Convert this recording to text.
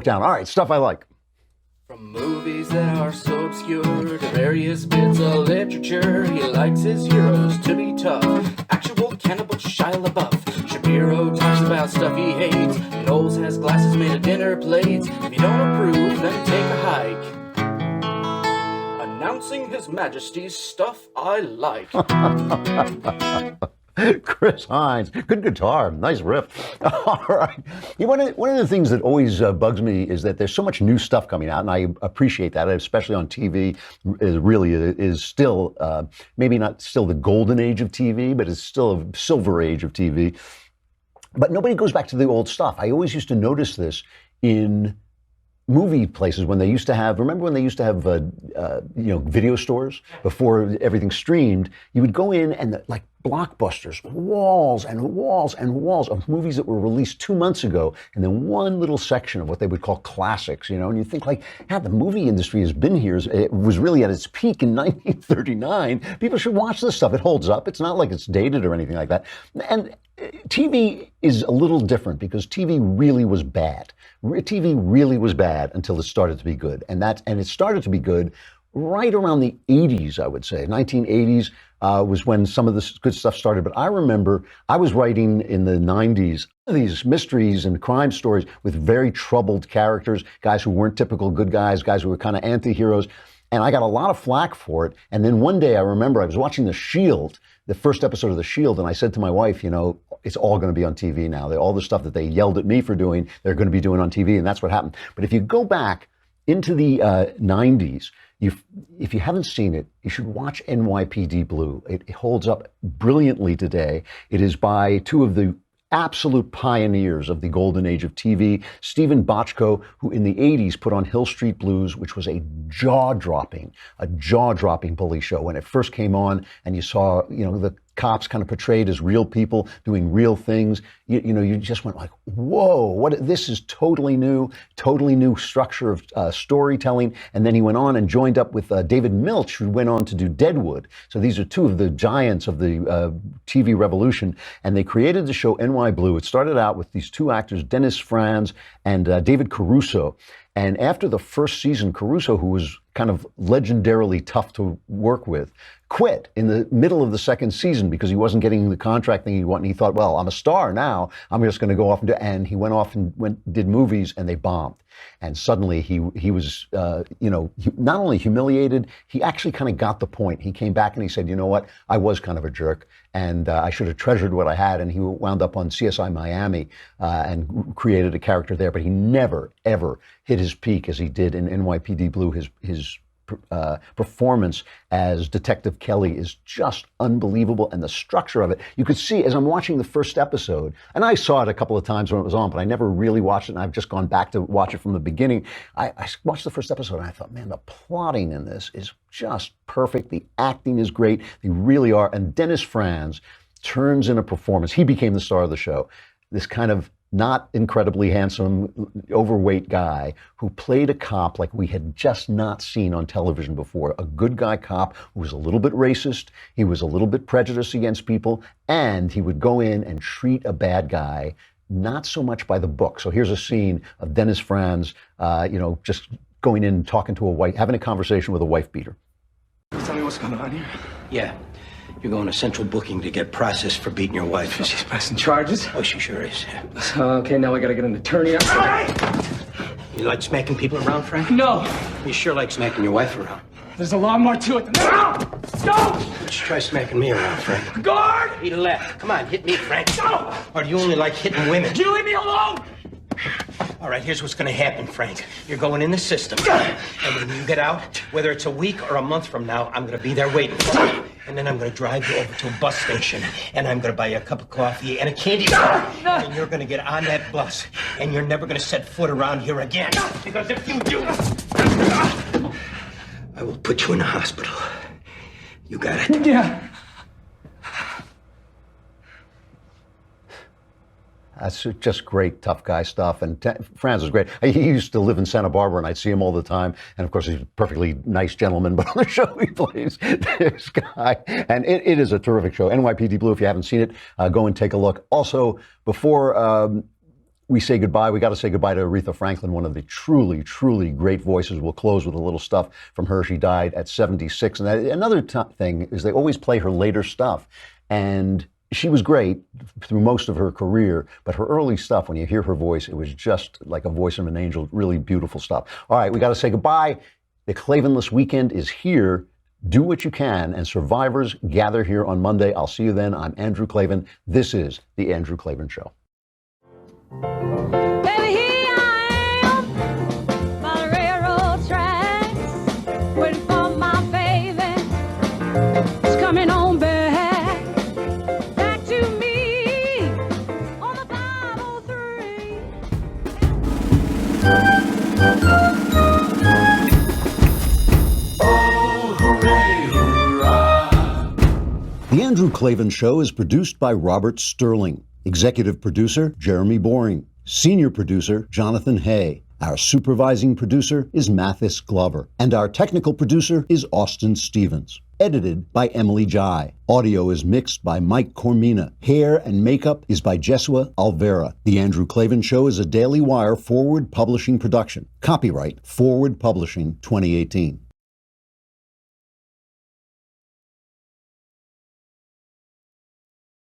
Down. All right, stuff I like. From movies that are so obscure to various bits of literature, he likes his heroes to be tough. Actual cannibal Shia LaBeouf. Shapiro talks about stuff he hates. Knowles has glasses made of dinner plates. If you don't approve, then take a hike. Announcing His Majesty's Stuff I Like. Chris Hines, good guitar, nice riff. All right. One of the things that always bugs me is that there's so much new stuff coming out, and I appreciate that, especially on TV. It really is still, maybe not still the golden age of TV, but it's still a silver age of TV. But nobody goes back to the old stuff. I always used to notice this in movie places when they used to have, remember when they used to have, video stores before everything streamed? You would go in and like blockbusters, walls and walls and walls of movies that were released 2 months ago, and then one little section of what they would call classics, and you think like, yeah, the movie industry has been here. It was really at its peak in 1939. People should watch this stuff. It holds up. It's not like it's dated or anything like that. And TV is a little different because TV really was bad. TV really was bad until it started to be good. And it started to be good right around the 80s, I would say. 1980s was when some of this good stuff started. But I remember I was writing in the 90s these mysteries and crime stories with very troubled characters, guys who weren't typical good guys who were kind of anti-heroes. And I got a lot of flack for it. And then one day I remember I was watching The Shield, the first episode of The Shield, and I said to my wife, it's all going to be on TV now. All the stuff that they yelled at me for doing, they're going to be doing on TV, and that's what happened. But if you go back into the 90s, if you haven't seen it, you should watch NYPD Blue. It holds up brilliantly today. It is by two of the absolute pioneers of the golden age of TV, Stephen Bochco, who in the 80s put on Hill Street Blues, which was a jaw-dropping police show when it first came on, and you saw, the cops kind of portrayed as real people doing real things. You just went like, whoa, this is totally new structure of storytelling. And then he went on and joined up with David Milch, who went on to do Deadwood. So these are two of the giants of the TV revolution. And they created the show NY Blue. It started out with these two actors, Dennis Franz and David Caruso. And after the first season, Caruso, who was kind of legendarily tough to work with, quit in the middle of the second season because he wasn't getting the contract thing he wanted. And he thought, well, I'm a star now. I'm just going to go off and he went off and did movies, and they bombed. And suddenly he was, not only humiliated, he actually kind of got the point. He came back and he said, you know what, I was kind of a jerk, and I should have treasured what I had. And he wound up on CSI Miami and created a character there. But he never, ever hit his peak as he did in NYPD Blue. His performance as Detective Kelly is just unbelievable, and the structure of it, you could see as I'm watching the first episode, and I saw it a couple of times when it was on, but I never really watched it, and I've just gone back to watch it from the beginning. I watched the first episode and I thought, man, the plotting in this is just perfect. The acting is great. They really are. And Dennis Franz turns in a performance. He became the star of the show. This kind of not incredibly handsome, overweight guy who played a cop like we had just not seen on television before. A good guy cop who was a little bit racist, he was a little bit prejudiced against people, and he would go in and treat a bad guy not so much by the book. So here's a scene of Dennis Franz, just going in and talking to having a conversation with a wife beater. Tell me what's going on here. Yeah. You're going to central booking to get processed for beating your wife. She's pressing charges? Oh, she sure is. Yeah. Okay, now I gotta get an attorney. You like smacking people around, Frank? No! You sure like smacking your wife around? There's a lot more to it than that. Go! Why don't you try smacking me around, Frank? Guard! He left. Come on, hit me, Frank. Go! Or do you only like hitting women? You leave me alone! All right, here's what's going to happen, Frank. You're going in the system. And when you get out, whether it's a week or a month from now, I'm going to be there waiting for you. And then I'm going to drive you over to a bus station. And I'm going to buy you a cup of coffee and a candy bar. And you're going to get on that bus. And you're never going to set foot around here again. Because if you do, I will put you in the hospital. You got it? Yeah. That's just great tough guy stuff. And Franz is great. He used to live in Santa Barbara, and I'd see him all the time. And of course, he's a perfectly nice gentleman. But on the show, he plays this guy. And it is a terrific show. NYPD Blue, if you haven't seen it, go and take a look. Also, before we say goodbye, we got to say goodbye to Aretha Franklin, one of the truly, truly great voices. We'll close with a little stuff from her. She died at 76. And another thing is they always play her later stuff. And she was great through most of her career, but her early stuff, when you hear her voice, it was just like a voice of an angel, really beautiful stuff. All right, we got to say goodbye. The Klavanless weekend is here. Do what you can, and survivors gather here on Monday. I'll see you then. I'm Andrew Klavan. This is The Andrew Klavan Show. Baby, here I am by the railroad tracks, waiting for my baby. It's coming on back to me on the 503. Oh, hooray, hurrah! The Andrew Klavan Show is produced by Robert Sterling. Executive producer, Jeremy Boring. Senior producer, Jonathan Hay. Our supervising producer is Mathis Glover. And our technical producer is Austin Stevens. Edited by Emily Jai. Audio is mixed by Mike Cormina. Hair and makeup is by Jesua Alvera. The Andrew Klavan Show is a Daily Wire Forward Publishing production. Copyright Forward Publishing 2018.